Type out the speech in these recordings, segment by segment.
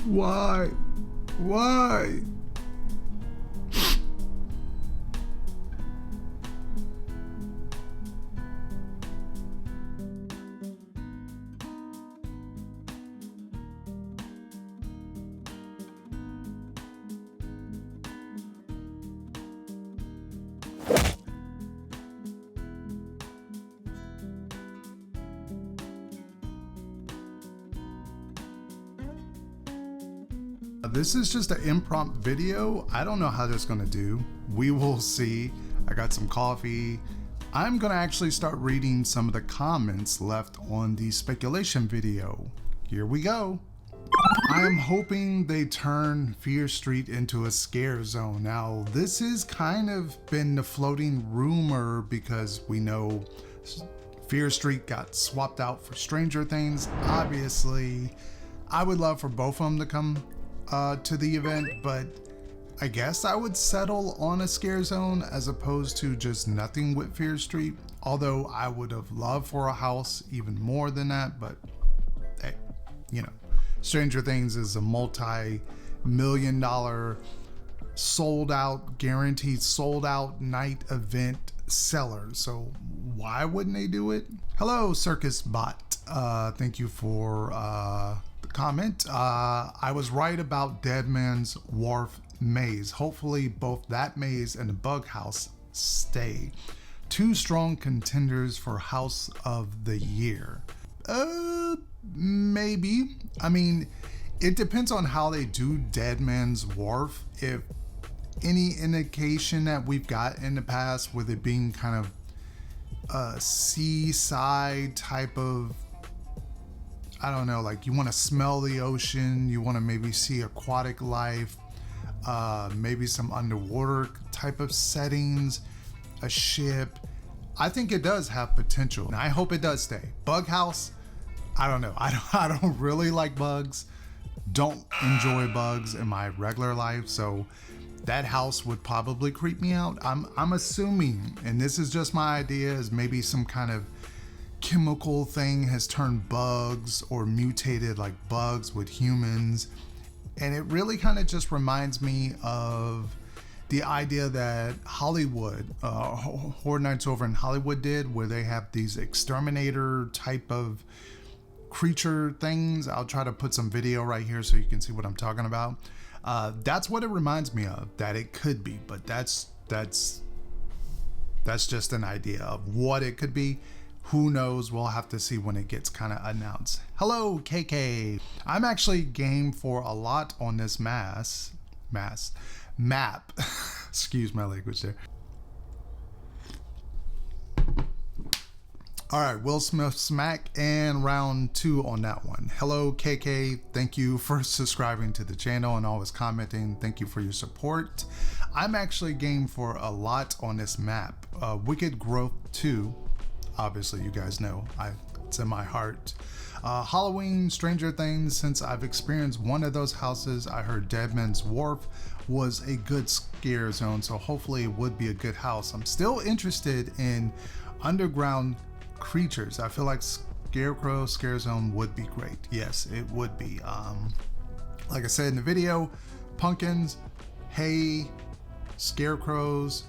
Why? Why? This is just an impromptu video. I don't know how this is gonna do. We will see. I got some coffee. I'm gonna actually start reading some of the comments left on the speculation video. Here we go. I am hoping they turn Fear Street into a scare zone. Now, this has kind of been the floating rumor because we know Fear Street got swapped out for Stranger Things. Obviously, I would love for both of them to come to the event, but I guess I would settle on a scare zone as opposed to just nothing with Fear Street. Although I would have loved for a house even more than that, but hey, you know, Stranger Things is a multi-million-dollar sold out, guaranteed sold out night event seller. So why wouldn't they do it? Hello, Circus Bot. Thank you for comment. I was right about Dead Man's Wharf maze. Hopefully both that maze and the bug house stay. Two strong contenders for House of the Year. Maybe. I mean, it depends on how they do Dead Man's Wharf. If any indication that we've got in the past with it being kind of a seaside type of, I don't know, like you want to smell the ocean, you want to maybe see aquatic life, maybe some underwater type of settings, a ship. I think it does have potential, and I hope it does stay. Bug house, I don't know. I don't really like bugs. Don't enjoy bugs in my regular life, so that house would probably creep me out. I'm assuming, and this is just my idea, is maybe some kind of chemical thing has turned bugs or mutated like bugs with humans. And it really kind of just reminds me of the idea that Hollywood, Horror Nights over in Hollywood did, where they have these exterminator type of creature things. I'll try to put some video right here so you can see what I'm talking about. That's what it reminds me of, that it could be, but that's just an idea of what it could be. Who knows? We'll have to see when it gets kind of announced. Hello, KK. I'm actually game for a lot on this map. Excuse my language there. All right, Will Smith smack and round 2 on that one. Hello, KK. Thank you for subscribing to the channel and always commenting. Thank you for your support. I'm actually game for a lot on this map. Wicked Growth 2. Obviously, you guys know it's in my heart. Halloween, Stranger Things. Since I've experienced one of those houses, I heard Dead Man's Wharf was a good scare zone, so hopefully it would be a good house. I'm still interested in underground creatures. I feel like Scarecrow scare zone would be great. Yes, it would be. Like I said in the video, pumpkins, hay, scarecrows.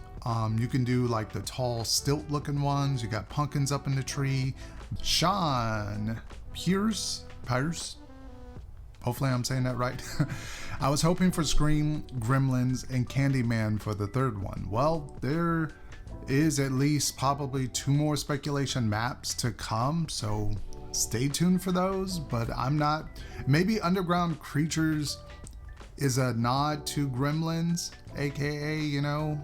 You can do like the tall stilt looking ones. You got pumpkins up in the tree. Sean Pierce, hopefully I'm saying that right. I was hoping for Scream, Gremlins, and Candyman for the third one. Well, there is at least probably 2 more speculation maps to come, so stay tuned for those. But I'm not, maybe underground creatures is a nod to Gremlins, aka, you know,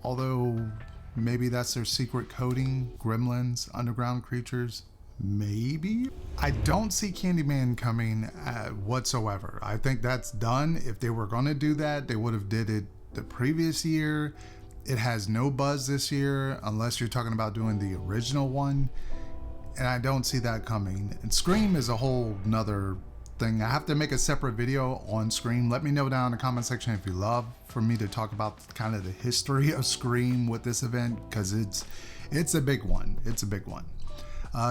although maybe that's their secret coding, Gremlins, underground creatures, maybe. I don't see Candyman coming whatsoever. I think that's done. If they were gonna do that, they would have did it the previous year. It has no buzz this year, unless you're talking about doing the original one. And I don't see that coming. And Scream is a whole nother thing. I have to make a separate video on Scream. Let me know down in the comment section if you love for me to talk about kind of the history of Scream with this event, because it's a big one. It's a big one.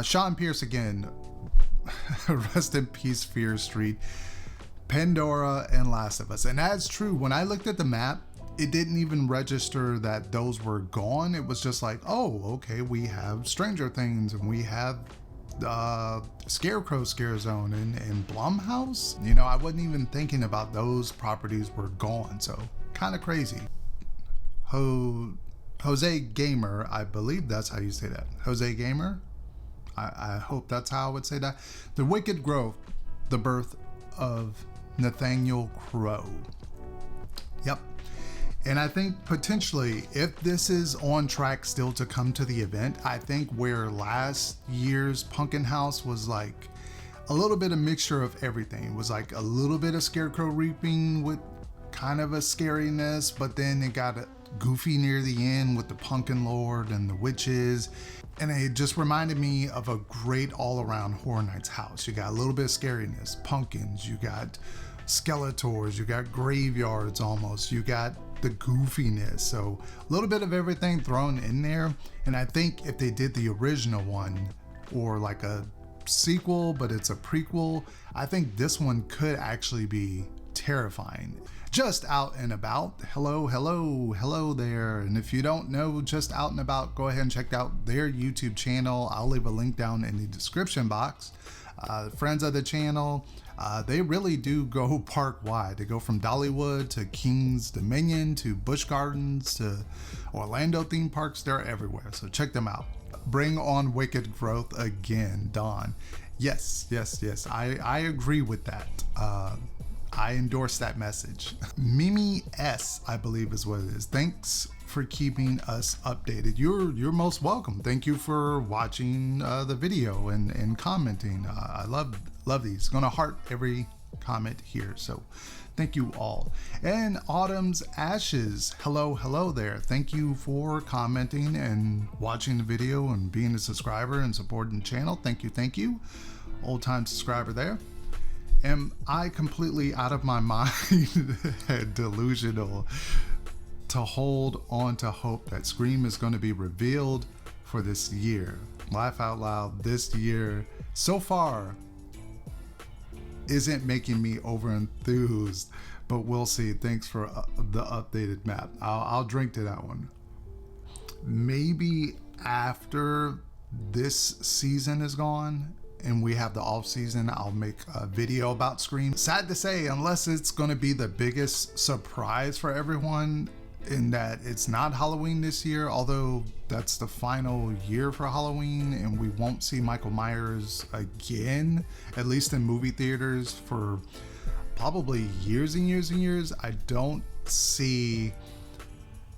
Sean Pierce again. Rest in peace, Fear Street, Pandora, and Last of Us. And that's true. When I looked at the map, it didn't even register that those were gone. It was just like, oh, okay, we have Stranger Things and we have Scarecrow Scare Zone and Blumhouse. You know, I wasn't even thinking about those properties were gone. So kind of crazy. Jose Gamer, I believe that's how you say that. Jose Gamer. I hope that's how I would say that. The Wicked Growth, the birth of Nathaniel Crow. Yep. And I think potentially, if this is on track still to come to the event, I think where last year's Pumpkin House was like a little bit of mixture of everything. It was like a little bit of Scarecrow Reaping with kind of a scariness, but then it got goofy near the end with the Pumpkin Lord and the witches. And it just reminded me of a great all-around Horror Nights house. You got a little bit of scariness, pumpkins, you got Skeletors, you got graveyards almost, you got the goofiness. So a little bit of everything thrown in there. And I think if they did the original one or like a sequel, but it's a prequel, I think this one could actually be terrifying. Just Out and About, hello there. And if you don't know Just Out and About, go ahead and check out their YouTube channel. I'll leave a link down in the description box. Friends of the channel, they really do go park wide. They go from Dollywood to King's Dominion to Busch Gardens to Orlando theme parks. They're everywhere, so check them out. Bring on Wicked Growth again, Dawn. Yes, I agree with that. I endorse that message. Mimi S, I believe is what it is. Thanks for keeping us updated. You're most welcome. Thank you for watching the video and commenting. I love these. Gonna heart every comment here. So thank you all. And Autumn's Ashes, hello there. Thank you for commenting and watching the video and being a subscriber and supporting the channel. Thank you. Old time subscriber there. Am I completely out of my mind and delusional to hold on to hope that Scream is going to be revealed for this year? Laugh out loud, this year so far isn't making me over enthused, but we'll see. Thanks for the updated map. I'll drink to that one. Maybe after this season is gone and we have the off season, I'll make a video about Scream. Sad to say, unless it's going to be the biggest surprise for everyone in that it's not Halloween this year, although that's the final year for Halloween and we won't see Michael Myers again, at least in movie theaters, for probably years and years. I don't see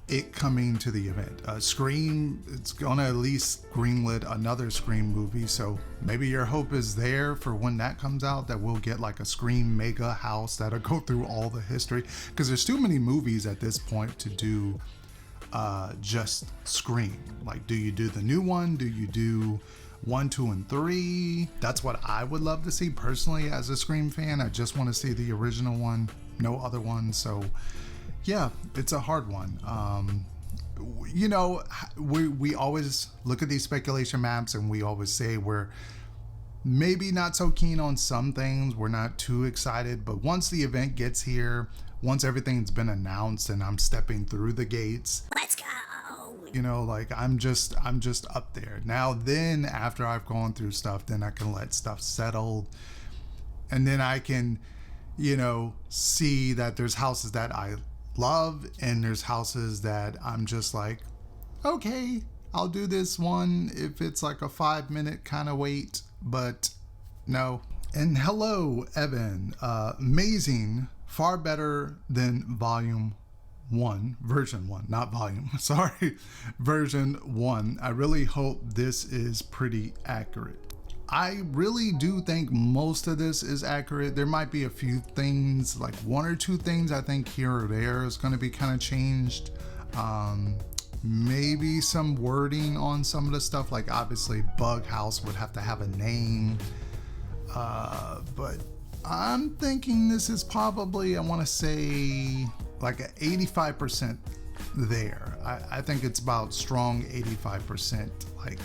it coming to the event. Scream, it's gonna at least greenlit another Scream movie, so maybe your hope is there for when that comes out that we'll get like a Scream mega house that'll go through all the history, because there's too many movies at this point to do just Scream. Like, do you do the new one? Do you do 1, 2, and 3? That's what I would love to see personally as a Scream fan. I just want to see the original one, no other one. So yeah, it's a hard one. You know, we always look at these speculation maps and we always say we're maybe not so keen on some things. We're not too excited, but once the event gets here, once everything's been announced and I'm stepping through the gates, let's go. You know, like I'm just up there. Now then, after I've gone through stuff, then I can let stuff settle. And then I can, you know, see that there's houses that I love and there's houses that I'm just like, okay, I'll do this one if it's like a 5-minute kind of wait, but no. And hello, Evan. Amazing. Far better than volume 1, version 1, not volume, sorry, version 1. I really hope this is pretty accurate. I really do think most of this is accurate. There might be a few things, like 1 or 2 things I think here or there is going to be kind of changed. Maybe some wording on some of the stuff, like obviously Bug House would have to have a name. But I'm thinking this is probably, I want to say like an 85% there. I think it's about strong 85%, like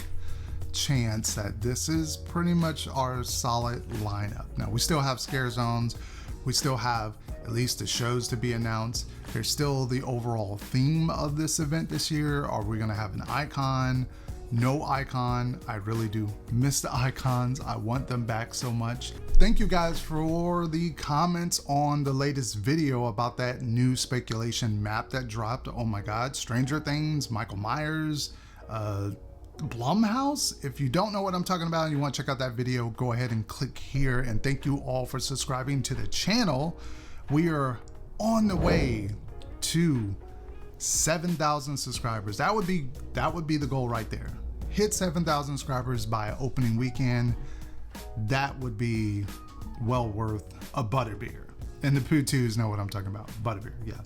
chance that this is pretty much our solid lineup. Now, we still have scare zones. We still have at least the shows to be announced. There's still the overall theme of this event this year. Are we gonna have an icon? No icon. I really do miss the icons. I want them back so much. Thank you guys for the comments on the latest video about that new speculation map that dropped. Oh my God, Stranger Things, Michael Myers, Blumhouse. If you don't know what I'm talking about and you want to check out that video, go ahead and click here. And thank you all for subscribing to the channel. We are on the way to 7,000 subscribers. That would be the goal right there. Hit 7,000 subscribers by opening weekend. That would be well worth a butterbeer. And the Poo-Toos know what I'm talking about. Butterbeer, yeah.